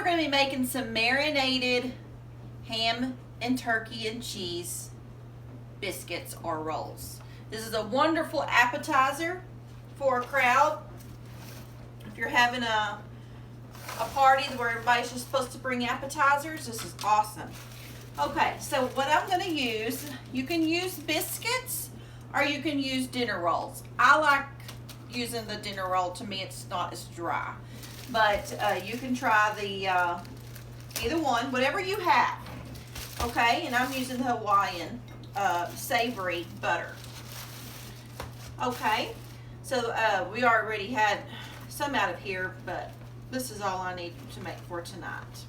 we're going to be making some marinated ham and turkey and cheese biscuits or rolls. This is a wonderful appetizer for a crowd. If you're having a party where everybody's just supposed to bring appetizers, this is awesome. Okay, so what I'm going to use, you can use biscuits or you can use dinner rolls. I like using the dinner roll. To me, it's not as dry. But you can try the either one, whatever you have. Okay, and I'm using the Hawaiian savory butter. Okay, so we already had some out of here, but this is all I need to make for tonight,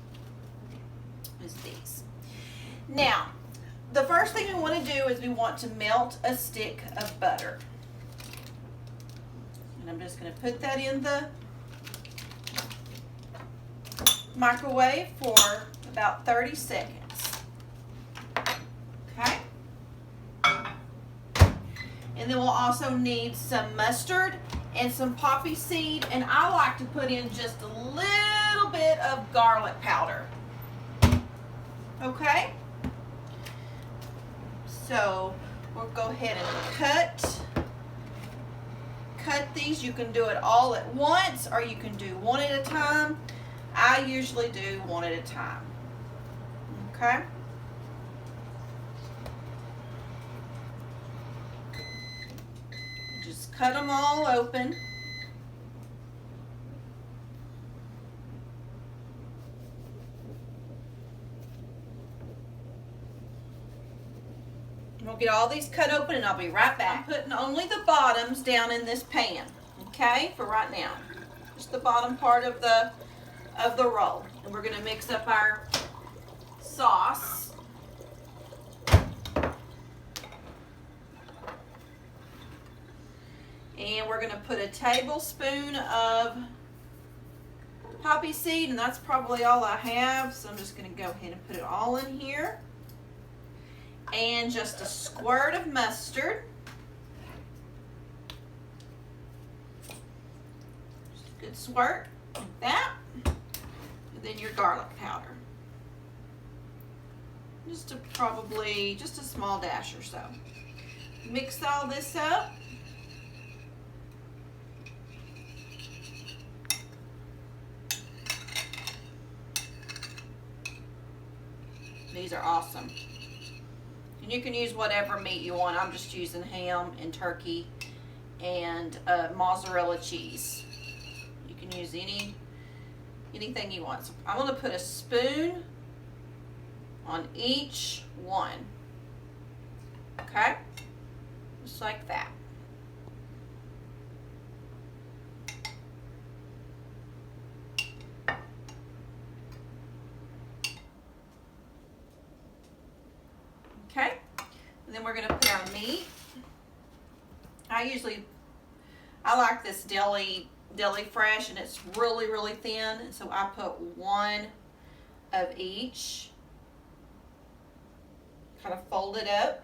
is these. Now, the first thing we want to do is we want to melt a stick of butter. And I'm just going to put that in the microwave for about 30 seconds. Okay. And then we'll also need some mustard and some poppy seed, and I like to put in just a little bit of garlic powder. Okay? So we'll go ahead and cut these. You can do it all at once or you can do one at a time. I usually do one at a time. Okay? Just cut them all open. We'll get all these cut open and I'll be right back. I'm putting only the bottoms down in this pan, okay, for right now. Just the bottom part of the roll. And we're going to mix up our sauce. And we're going to put a tablespoon of poppy seed, and that's probably all I have, so I'm just going to go ahead and put it all in here. And just a squirt of mustard. Just a good squirt, like that. And then your garlic powder. Just a small dash or so. Mix all this up. These are awesome. And you can use whatever meat you want. I'm just using ham and turkey and mozzarella cheese. You can use anything you want. So I'm going to put a spoon on each one. Okay? Just like that. Okay, and then we're going to put our meat. I like this deli fresh, and it's really, really thin, so I put one of each. Kind of fold it up.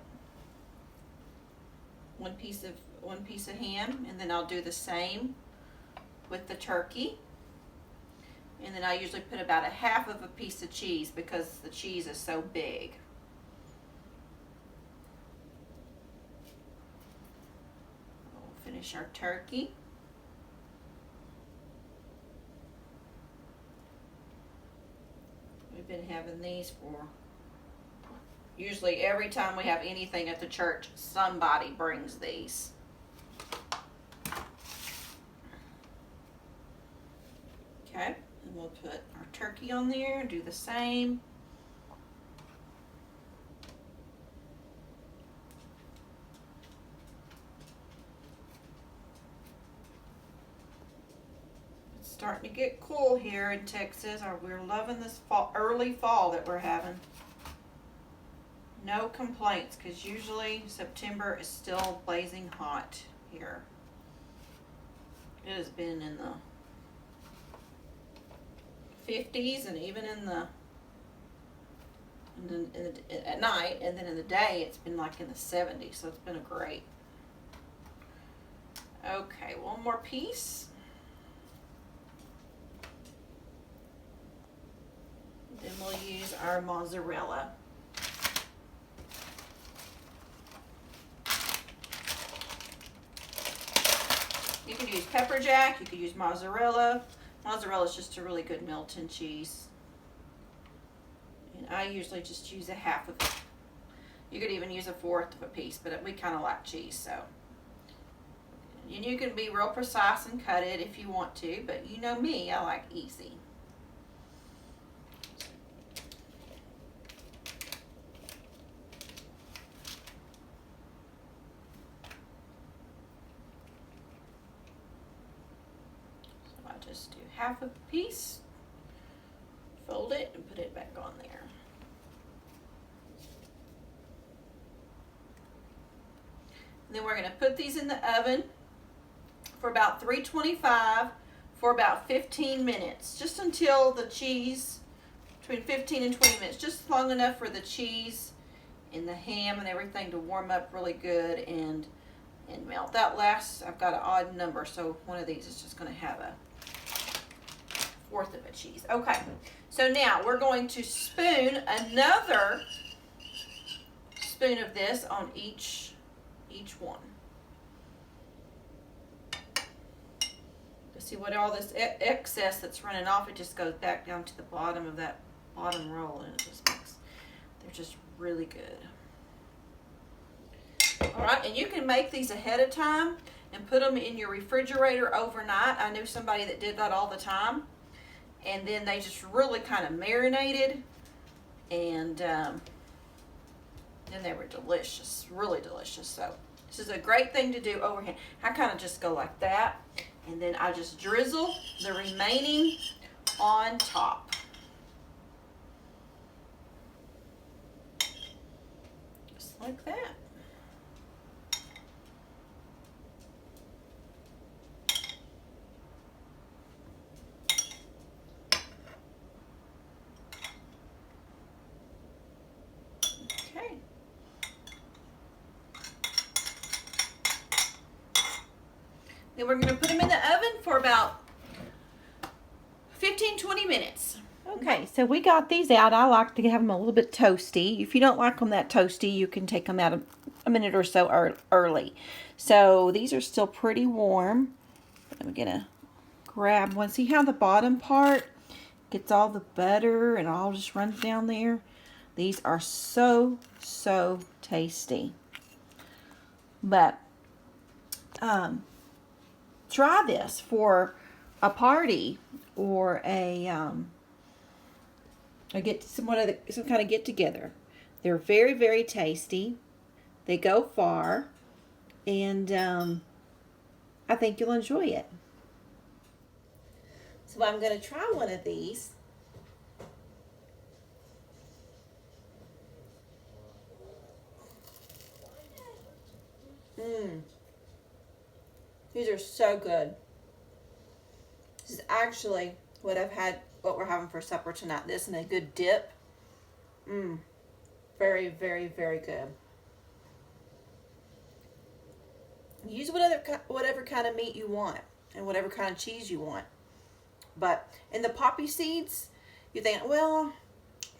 One piece of ham, and then I'll do the same with the turkey. And then I usually put about a half of a piece of cheese because the cheese is so big. Finish our turkey. We've been having these for usually every time we have anything at the church, somebody brings these. Okay, and we'll put our turkey on there and do the same. Starting to get cool here in Texas. We're loving this early fall that we're having. No complaints, because usually September is still blazing hot here. It has been in the 50s and even at night, and then in the day it's been like in the 70s, so it's been a great. Okay, one more piece. Then we'll use our mozzarella. You could use pepper jack, you could use mozzarella. Mozzarella is just a really good melting cheese. And I usually just use a half of it. You could even use a fourth of a piece, but we kind of like cheese, so. And you can be real precise and cut it if you want to, but you know me, I like easy. So I just do half a piece, fold it, and put it back on there. And then we're going to put these in the oven for about 325 for about 15 minutes, just until the cheese, between 15 and 20 minutes, just long enough for the cheese and the ham and everything to warm up really good and melt. That last, I've got an odd number, so one of these is just going to have a fourth of a cheese. Okay, so now we're going to spoon another spoon of this on each one. See what all this excess that's running off, it just goes back down to the bottom of that bottom roll, and it just makes, they're just really good. All right, and you can make these ahead of time and put them in your refrigerator overnight. I knew somebody that did that all the time, and then they just really kind of marinated, and then they were delicious, really delicious. So this is a great thing to do overhand. I kind of just go like that, and then I just drizzle the remaining on top. Just like that. Okay. Then we're going to put them in the oven for about 15-20 minutes. Okay, so we got these out. I like to have them a little bit toasty. If you don't like them that toasty, you can take them out a minute or so early. So these are still pretty warm. I'm going to grab one. See how the bottom part gets all the butter and all just runs down there? These are so, so tasty. But try this for a party or some kind of get together. They're very, very tasty. They go far, and I think you'll enjoy it. So I'm going to try one of these. These are so good. This is actually what we're having for supper tonight. This and a good dip. Very, very, very good. Use whatever kind of meat you want and whatever kind of cheese you want. But in the poppy seeds, you think, well,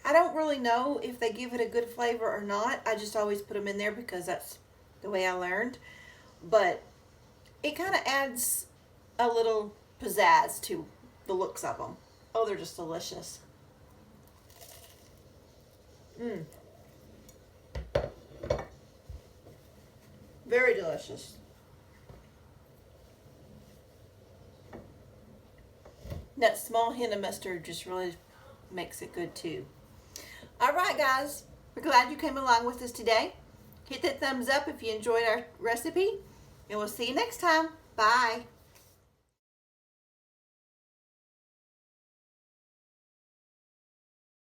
I don't really know if they give it a good flavor or not. I just always put them in there because that's the way I learned. But it kind of adds a little pizzazz to the looks of them. Oh, they're just delicious. Very delicious. That small hint of mustard just really makes it good too. All right, guys. We're glad you came along with us today. Hit that thumbs up if you enjoyed our recipe. And we'll see you next time. Bye.